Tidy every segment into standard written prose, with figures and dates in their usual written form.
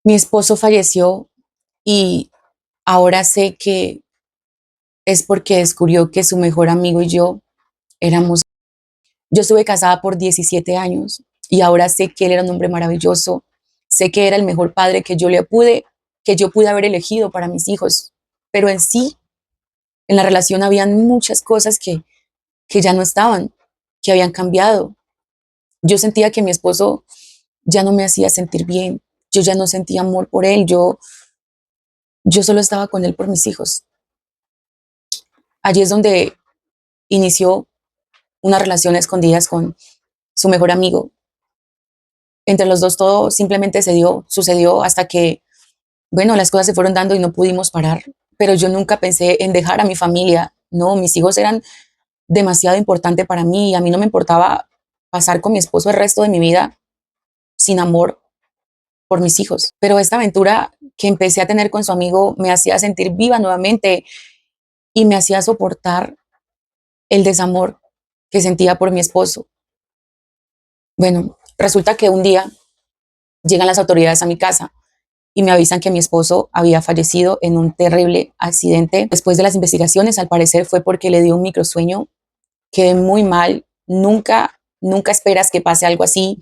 Mi esposo falleció y ahora sé que es porque descubrió que su mejor amigo y yo éramos. Yo estuve casada por 17 años y ahora sé que él era un hombre maravilloso. Sé que era el mejor padre que yo pude haber elegido para mis hijos. Pero en sí, en la relación habían muchas cosas que ya no estaban, que habían cambiado. Yo sentía que mi esposo ya no me hacía sentir bien. Yo ya no sentía amor por él. Yo solo estaba con él por mis hijos. Allí es donde inició una relación a escondidas con su mejor amigo. Entre los dos todo simplemente sucedió hasta que, bueno, las cosas se fueron dando y no pudimos parar. Pero yo nunca pensé en dejar a mi familia. No, mis hijos eran demasiado importantes para mí y a mí no me importaba pasar con mi esposo el resto de mi vida sin amor por mis hijos. Pero esta aventura que empecé a tener con su amigo me hacía sentir viva nuevamente y me hacía soportar el desamor que sentía por mi esposo. Bueno, resulta que un día llegan las autoridades a mi casa y me avisan que mi esposo había fallecido en un terrible accidente. Después de las investigaciones, al parecer fue porque le dio un microsueño. Quedé muy mal. Nunca esperas que pase algo así.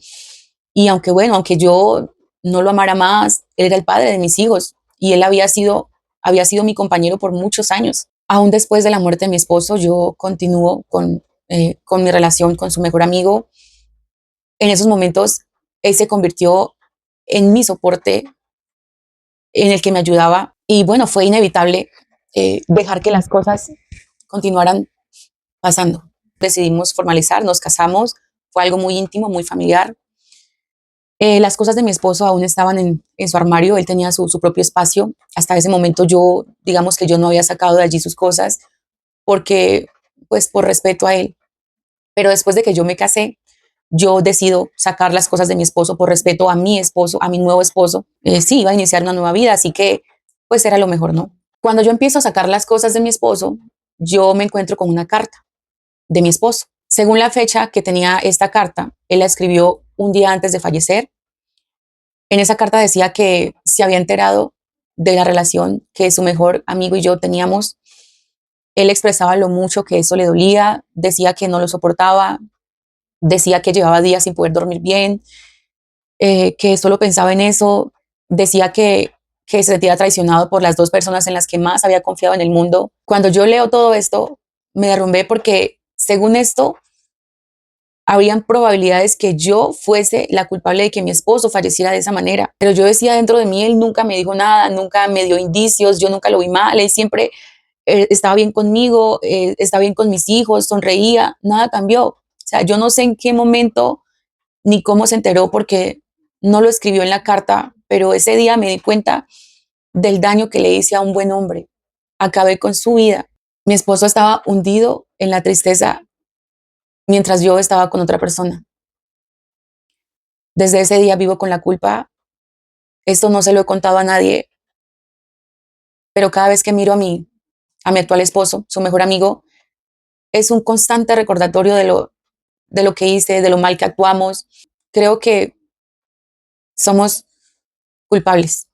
Y aunque yo no lo amara más, él era el padre de mis hijos y él había sido mi compañero por muchos años. Aún después de la muerte de mi esposo, yo continúo con mi relación con su mejor amigo. En esos momentos, él se convirtió en mi soporte, en el que me ayudaba. Y bueno, fue inevitable dejar que las cosas continuaran pasando. Decidimos formalizar, nos casamos, fue algo muy íntimo, muy familiar. Las cosas de mi esposo aún estaban en su armario, él tenía su propio espacio. Hasta ese momento digamos que yo no había sacado de allí sus cosas porque, pues, por respeto a él. Pero después de que yo me casé, yo decido sacar las cosas de mi esposo por respeto a mi esposo, a mi nuevo esposo. Sí, iba a iniciar una nueva vida, así que pues era lo mejor, ¿no? Cuando yo empiezo a sacar las cosas de mi esposo, yo me encuentro con una carta de mi esposo. Según la fecha que tenía esta carta, él la escribió un día antes de fallecer. En esa carta decía que se había enterado de la relación que su mejor amigo y yo teníamos. Él expresaba lo mucho que eso le dolía, decía que no lo soportaba, decía que llevaba días sin poder dormir bien, que solo pensaba en eso, decía que se sentía traicionado por las dos personas en las que más había confiado en el mundo. Cuando yo leo todo esto, me derrumbé porque, según esto, habrían probabilidades que yo fuese la culpable de que mi esposo falleciera de esa manera. Pero yo decía dentro de mí, él nunca me dijo nada, nunca me dio indicios, yo nunca lo vi mal, él siempre estaba bien conmigo, estaba bien con mis hijos, sonreía, nada cambió. O sea, yo no sé en qué momento ni cómo se enteró porque no lo escribió en la carta, pero ese día me di cuenta del daño que le hice a un buen hombre. Acabé con su vida. Mi esposo estaba hundido en la tristeza mientras yo estaba con otra persona. Desde ese día vivo con la culpa. Esto no se lo he contado a nadie, pero cada vez que miro a mi actual esposo, su mejor amigo, es un constante recordatorio de lo que hice, de lo mal que actuamos. Creo que somos culpables.